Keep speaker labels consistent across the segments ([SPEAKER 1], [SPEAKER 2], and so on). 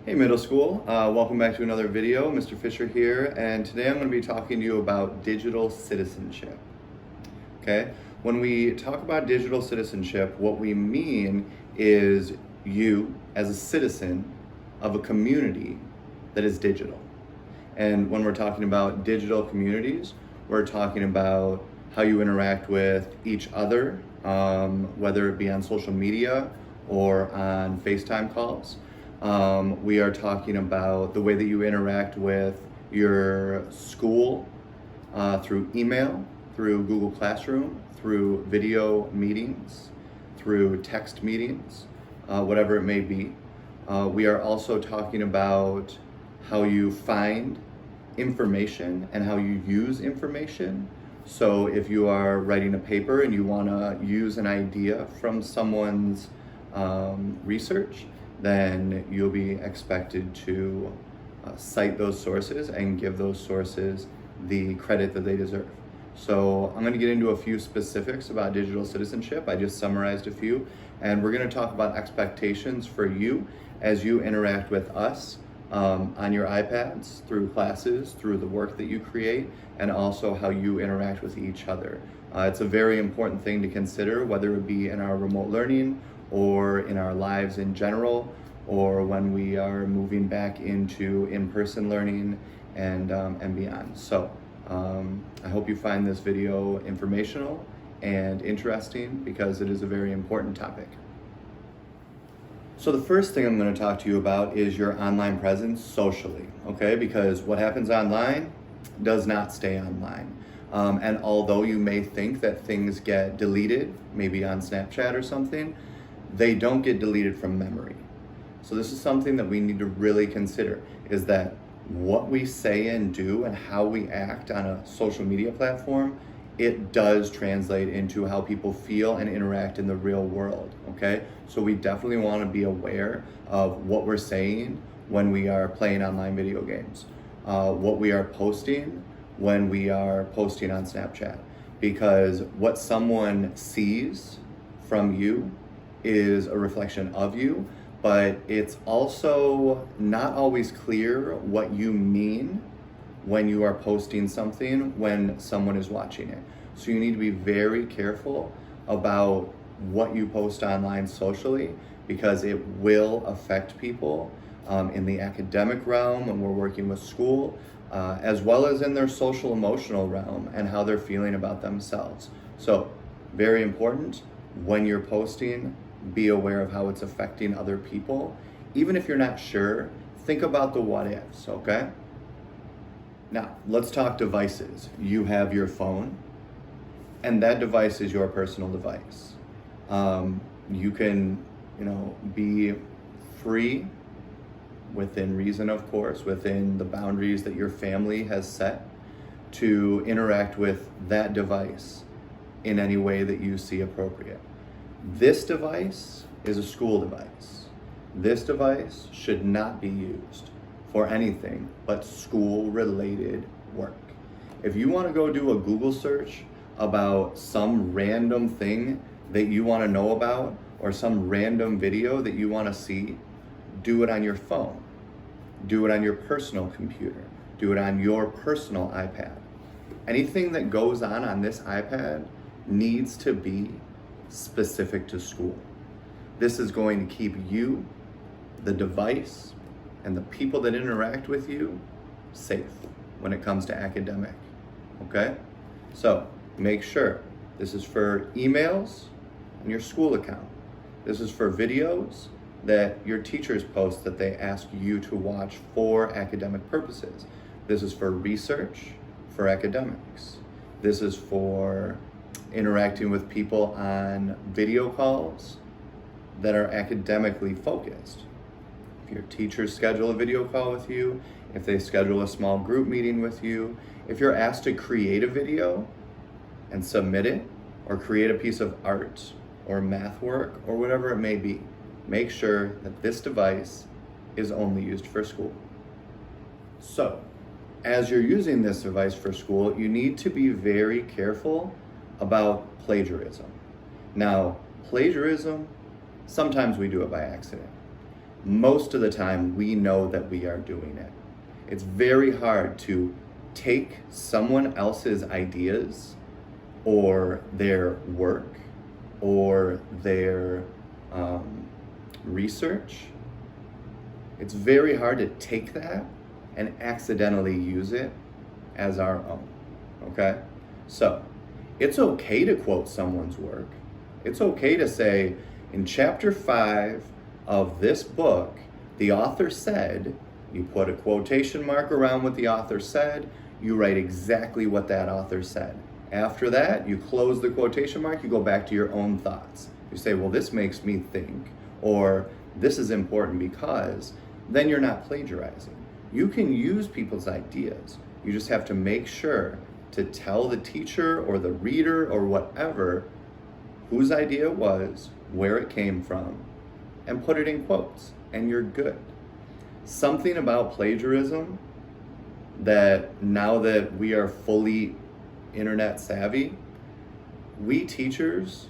[SPEAKER 1] Hey middle school, welcome back to another video. Mr. Fisher here, and today I'm going to be talking to you about digital citizenship. Okay, when we talk about digital citizenship, what we mean is you as a citizen of a community that is digital. And when we're talking about digital communities, we're talking about how you interact with each other, whether it be on social media or on FaceTime calls. We are talking about the way that you interact with your school through email, through Google Classroom, through video meetings, through text meetings, whatever it may be. We are also talking about how you find information and how you use information. So if you are writing a paper and you want to use an idea from someone's research, then you'll be expected to cite those sources and give those sources the credit that they deserve. So I'm going to get into a few specifics about digital citizenship. I just summarized a few, and we're going to talk about expectations for you as you interact with us on your iPads, through classes, through the work that you create, and also how you interact with each other. It's a very important thing to consider, whether it be in our remote learning or in our lives in general, or when we are moving back into in-person learning and beyond. So I hope you find this video informational and interesting because it is a very important topic. So the first thing I'm going to talk to you about is your online presence socially, okay? Because what happens online does not stay online. And although you may think that things get deleted, maybe on Snapchat or something, they don't get deleted from memory. So this is something that we need to really consider, is that what we say and do and how we act on a social media platform, it does translate into how people feel and interact in the real world, okay? So we definitely want to be aware of what we're saying when we are playing online video games, what we are posting when we are posting on Snapchat, because what someone sees from you is a reflection of you, but it's also not always clear what you mean when you are posting something when someone is watching it. So you need to be very careful about what you post online socially, because it will affect people in the academic realm when we're working with school, as well as in their social emotional realm and how they're feeling about themselves. So very important, when you're posting, be aware of how it's affecting other people. Even if you're not sure, think about the what ifs, okay? Now, let's talk devices. You have your phone, and that device is your personal device. You can, be free, within reason, of course, within the boundaries that your family has set, to interact with that device in any way that you see appropriate. This device is a school device. This device should not be used for anything but school-related work. If you want to go do a Google search about some random thing that you want to know about, or some random video that you want to see, do it on your phone. Do it on your personal computer. Do it on your personal iPad. Anything that goes on this iPad needs to be specific to school. This is going to keep you, the device, and the people that interact with you safe when it comes to academic, okay? So make sure this is for emails and your school account. This is for videos that your teachers post that they ask you to watch for academic purposes. This is for research, for academics. This is for interacting with people on video calls that are academically focused. If your teachers schedule a video call with you, if they schedule a small group meeting with you, if you're asked to create a video and submit it, or create a piece of art or math work or whatever it may be, make sure that this device is only used for school. So, as you're using this device for school, you need to be very careful about plagiarism. Now, plagiarism, sometimes we do it by accident. most of the time we know that we are doing it. It's very hard to take someone else's ideas or their work or their research. It's very hard to take that and accidentally use it as our own, okay? So, it's okay to quote someone's work. It's okay to say, in chapter 5 of this book, the author said, you put a quotation mark around what the author said, you write exactly what that author said. After that, you close the quotation mark, you go back to your own thoughts. You say, well, this makes me think, or this is important because, then you're not plagiarizing. You can use people's ideas. You just have to make sure to tell the teacher or the reader or whatever whose idea it was, where it came from, and put it in quotes, and you're good. Something about plagiarism that now that we are fully internet savvy, we teachers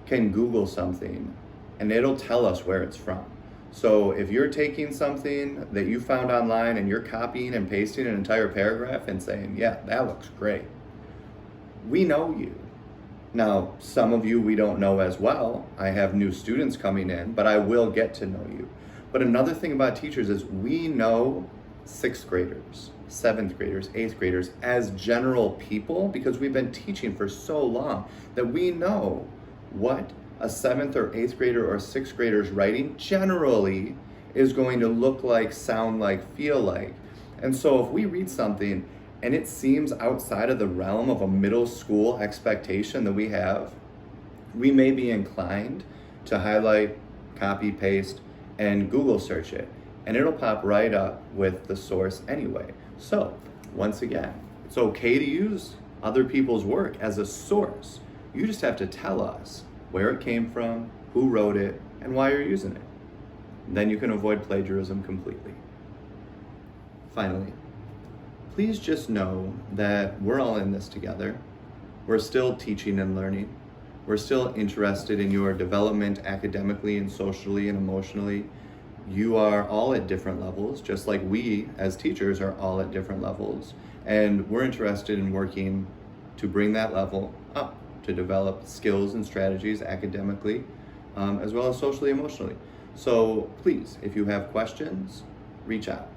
[SPEAKER 1] can Google something and it'll tell us where it's from. So if you're taking something that you found online and you're copying and pasting an entire paragraph and saying, yeah, that looks great, we know you. Now, some of you we don't know as well. I have new students coming in, but I will get to know you. But another thing about teachers is we know 6th graders, 7th graders, 8th graders as general people because we've been teaching for so long that we know what a 7th or 8th grader or 6th grader's writing generally is going to look like, sound like, feel like. And so if we read something and it seems outside of the realm of a middle school expectation that we have, we may be inclined to highlight, copy, paste, and Google search it. And it'll pop right up with the source anyway. So, once again, it's okay to use other people's work as a source. You just have to tell us where it came from, who wrote it, and why you're using it. Then you can avoid plagiarism completely. Finally, please just know that we're all in this together. We're still teaching and learning. We're still interested in your development academically and socially and emotionally. You are all at different levels, just like we as teachers are all at different levels. And we're interested in working to bring that level up, to develop skills and strategies academically, as well as socially, emotionally. So please, if you have questions, reach out.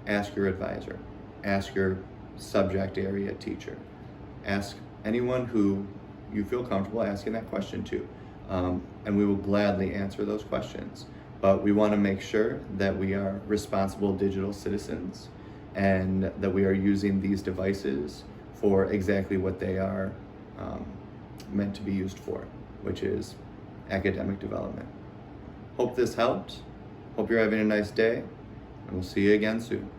[SPEAKER 1] Ask your advisor. Ask your subject area teacher. Ask anyone who you feel comfortable asking that question to. And we will gladly answer those questions. But we want to make sure that we are responsible digital citizens and that we are using these devices for exactly what they are meant to be used for, which is academic development. Hope this helped. Hope you're having a nice day, and we'll see you again soon.